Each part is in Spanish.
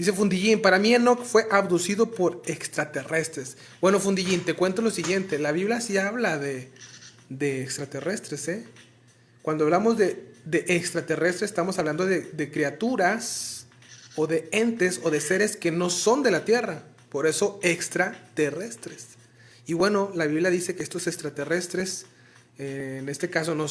Dice Fundillín, para mí Enoch fue abducido por extraterrestres. Bueno, Fundillín, te cuento lo siguiente. La Biblia sí habla de extraterrestres, ¿eh? Cuando hablamos de extraterrestres, estamos hablando de criaturas o de entes o de seres que no son de la Tierra. Por eso extraterrestres. Y bueno, la Biblia dice que estos extraterrestres, en este caso no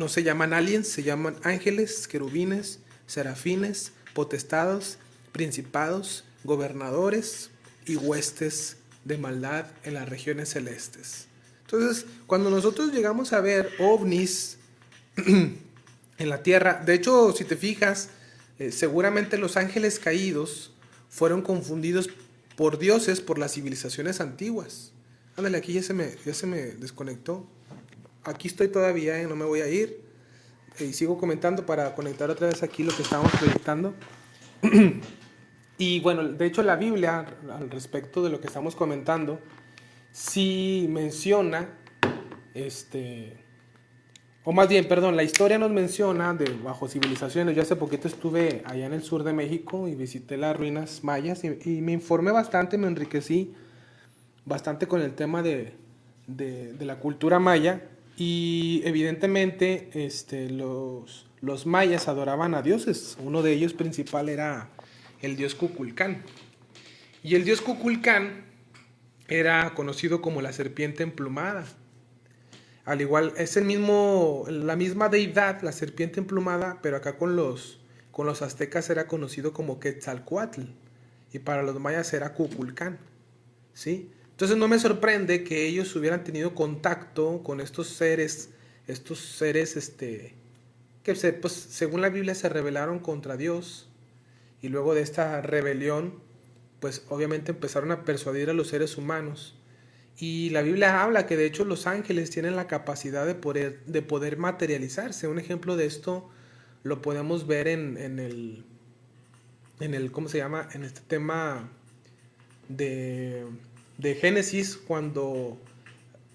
se llaman aliens, se llaman ángeles, querubines, serafines, potestados, principados, gobernadores y huestes de maldad en las regiones celestes. Entonces, cuando nosotros llegamos a ver ovnis en la tierra, de hecho, si te fijas, seguramente los ángeles caídos fueron confundidos por dioses por las civilizaciones antiguas. Ándale, aquí ya se me desconectó. Aquí estoy todavía, no me voy a ir. Y sigo comentando para conectar otra vez aquí lo que estábamos proyectando. Y bueno, de hecho la Biblia, al respecto de lo que estamos comentando, sí menciona, o más bien, perdón, la historia nos menciona de bajo civilizaciones. Yo hace poquito estuve allá en el sur de México y visité las ruinas mayas y me informé bastante, me enriquecí bastante con el tema de la cultura maya. Y evidentemente los mayas adoraban a dioses. Uno de ellos principal era el dios Kukulcán. Y el dios Kukulcán era conocido como la serpiente emplumada. Al igual, es la misma deidad, la serpiente emplumada, pero acá con los aztecas era conocido como Quetzalcoatl. Y para los mayas era Kukulcán. ¿Sí? Entonces no me sorprende que ellos hubieran tenido contacto con estos seres pues, según la Biblia se rebelaron contra Dios y luego de esta rebelión pues obviamente empezaron a persuadir a los seres humanos y la Biblia habla que de hecho los ángeles tienen la capacidad de poder materializarse. Un ejemplo de esto lo podemos ver en el ¿cómo se llama? En este tema de, de Génesis, cuando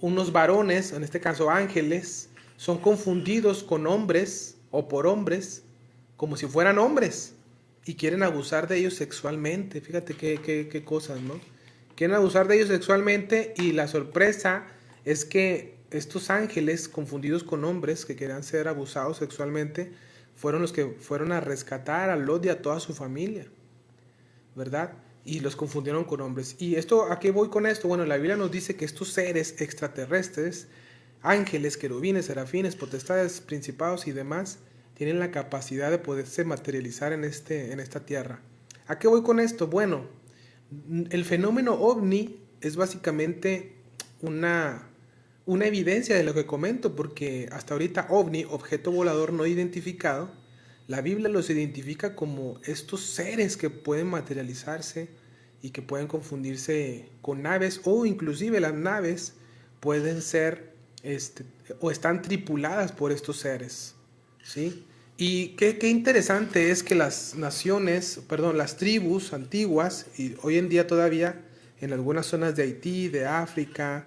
unos varones, en este caso ángeles, son confundidos con hombres o por hombres como si fueran hombres y quieren abusar de ellos sexualmente. Fíjate qué cosas, ¿no? Quieren abusar de ellos sexualmente y la sorpresa es que estos ángeles confundidos con hombres que querían ser abusados sexualmente fueron los que fueron a rescatar a Lot y a toda su familia, ¿verdad? Y los confundieron con hombres. ¿Y esto a qué voy con esto? Bueno, la Biblia nos dice que estos seres extraterrestres, ángeles, querubines, serafines, potestades, principados y demás, tienen la capacidad de poderse materializar en esta tierra. ¿A qué voy con esto? Bueno, el fenómeno ovni es básicamente una, una evidencia de lo que comento, porque hasta ahorita ovni, objeto volador no identificado, la Biblia los identifica como estos seres que pueden materializarse y que pueden confundirse con naves, o inclusive las naves pueden ser o están tripuladas por estos seres, ¿sí? Y qué interesante es que las naciones, perdón, las tribus antiguas, y hoy en día todavía en algunas zonas de Haití, de África,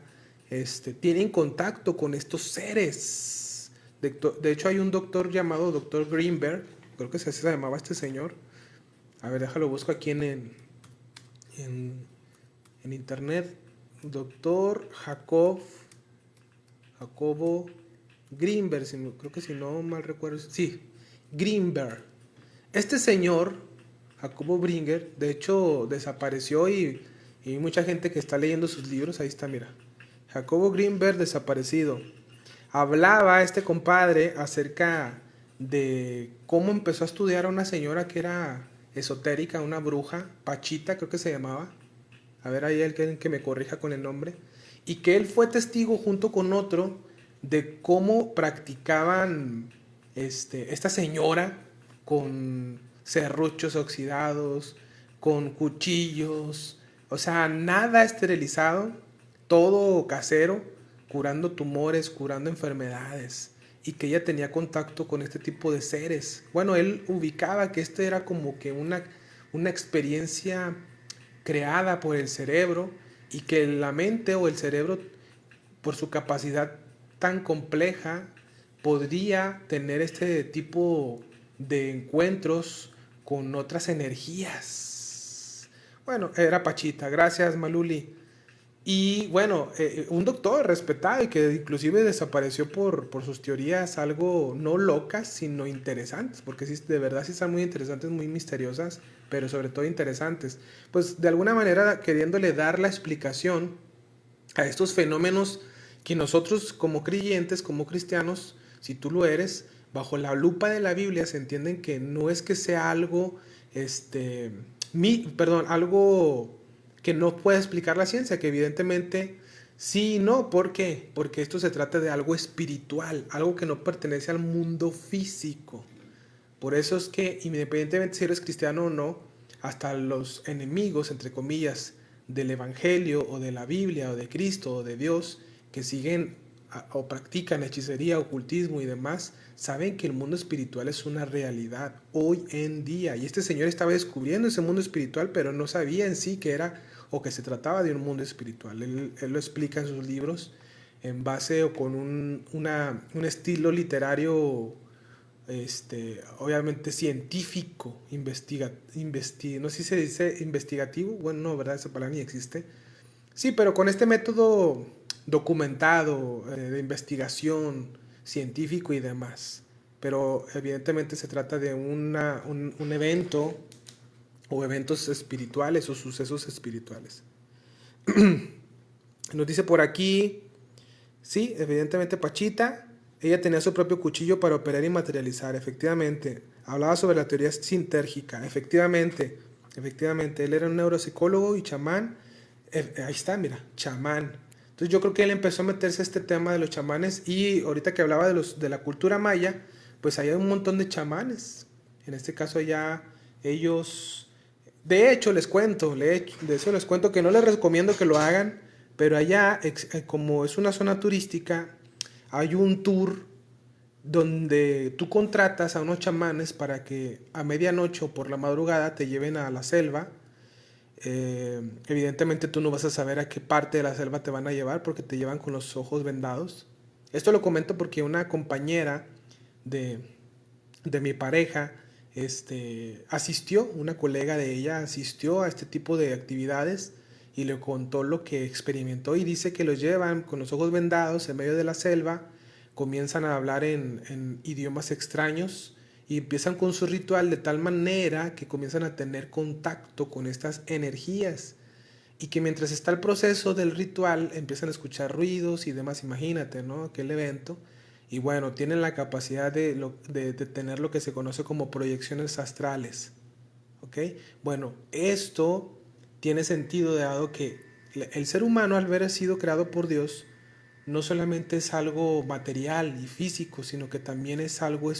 tienen contacto con estos seres. De hecho, hay un doctor llamado Doctor Greenberg, creo que así se llamaba este señor. A ver, déjalo, busco aquí en, en internet. Doctor Jacobo Greenberg, creo que si no mal recuerdo. Sí, Greenberg. Este señor, Jacobo Bringer, de hecho desapareció y mucha gente que está leyendo sus libros, ahí está, mira. Jacobo Greenberg desaparecido. Hablaba este compadre acerca de cómo empezó a estudiar a una señora que era esotérica, una bruja, Pachita creo que se llamaba. A ver, ahí alguien que me corrija con el nombre. Y que él fue testigo junto con otro de cómo practicaban esta señora con serruchos oxidados, con cuchillos, o sea, nada esterilizado, todo casero, curando tumores, curando enfermedades, y que ella tenía contacto con este tipo de seres. Bueno, él ubicaba que este era como que una experiencia creada por el cerebro y que la mente o el cerebro, por su capacidad tan compleja, podría tener este tipo de encuentros con otras energías. Bueno, era Pachita. Gracias, Maluli. Y bueno, un doctor respetado y que inclusive desapareció por sus teorías algo no locas, sino interesantes, porque sí, de verdad sí están muy interesantes, muy misteriosas, pero sobre todo interesantes. Pues de alguna manera queriéndole dar la explicación a estos fenómenos que nosotros como creyentes, como cristianos, si tú lo eres, bajo la lupa de la Biblia se entienden que no es que sea algo, este, algo que no puede explicar la ciencia, que evidentemente sí y no. ¿Por qué? Porque esto se trata de algo espiritual, algo que no pertenece al mundo físico. Por eso es que, independientemente si eres cristiano o no, hasta los enemigos, entre comillas, del Evangelio o de la Biblia o de Cristo o de Dios, que siguen o practican hechicería, ocultismo y demás, saben que el mundo espiritual es una realidad hoy en día. Y este señor estaba descubriendo ese mundo espiritual, pero no sabía en sí que era o que se trataba de un mundo espiritual. Él lo explica en sus libros en base o con un estilo literario obviamente científico, no sé si se dice investigativo, bueno, no, ¿verdad? Esa palabra ni existe. Sí, pero con este método documentado, de investigación, científico y demás. Pero evidentemente se trata de un evento o eventos espirituales o sucesos espirituales. Nos dice por aquí, sí, evidentemente Pachita, ella tenía su propio cuchillo para operar y materializar, efectivamente. Hablaba sobre la teoría sintérgica, efectivamente, efectivamente. Él era un neuropsicólogo y chamán. Ahí está, mira, chamán. Entonces yo creo que él empezó a meterse a este tema de los chamanes y ahorita que hablaba de la cultura maya, pues hay un montón de chamanes. En este caso ya ellos... De hecho, de eso les cuento que no les recomiendo que lo hagan, pero allá, como es una zona turística, hay un tour donde tú contratas a unos chamanes para que a medianoche o por la madrugada te lleven a la selva. Evidentemente tú no vas a saber a qué parte de la selva te van a llevar porque te llevan con los ojos vendados. Esto lo comento porque una compañera de, de mi pareja asistió, una colega de ella asistió a este tipo de actividades y le contó lo que experimentó y dice que los llevan con los ojos vendados en medio de la selva, comienzan a hablar en idiomas extraños y empiezan con su ritual de tal manera que comienzan a tener contacto con estas energías y que mientras está el proceso del ritual empiezan a escuchar ruidos y demás, imagínate, ¿no? Aquel evento. Y bueno, tienen la capacidad de tener lo que se conoce como proyecciones astrales. ¿Ok? Bueno, esto tiene sentido dado que el ser humano al haber sido creado por Dios no solamente es algo material y físico, sino que también es algo,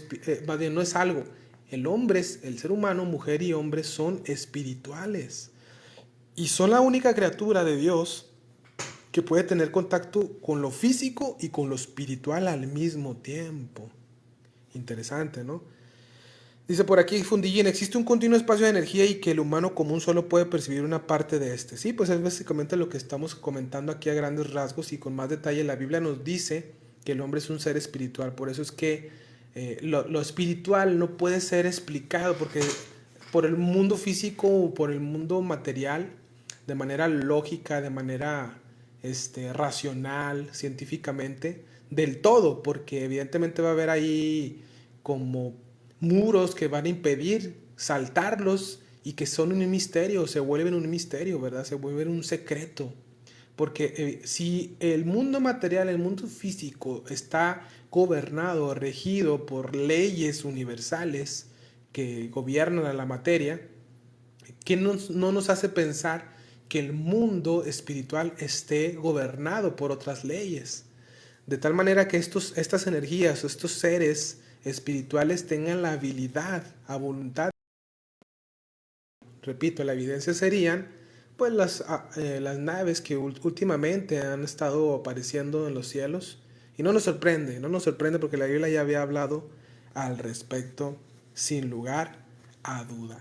más bien no es algo. El ser humano, mujer y hombre son espirituales y son la única criatura de Dios que puede tener contacto con lo físico y con lo espiritual al mismo tiempo. Interesante, ¿no? Dice por aquí Fundillín, existe un continuo espacio de energía y que el humano común solo puede percibir una parte de este. Sí, pues es básicamente lo que estamos comentando aquí a grandes rasgos y con más detalle. La Biblia nos dice que el hombre es un ser espiritual, por eso es que lo espiritual no puede ser explicado porque por el mundo físico o por el mundo material, de manera lógica, de manera racional, científicamente, del todo, porque evidentemente va a haber ahí como muros que van a impedir saltarlos y que son un misterio, se vuelven un misterio, ¿verdad? Se vuelven un secreto. Porque si el mundo material, el mundo físico está gobernado, regido por leyes universales que gobiernan a la materia, ¿qué no nos hace pensar que el mundo espiritual esté gobernado por otras leyes? De tal manera que estas energías, estos seres espirituales tengan la habilidad, a voluntad. Repito, la evidencia serían pues las naves que últimamente han estado apareciendo en los cielos. Y no nos sorprende porque la Biblia ya había hablado al respecto sin lugar a duda.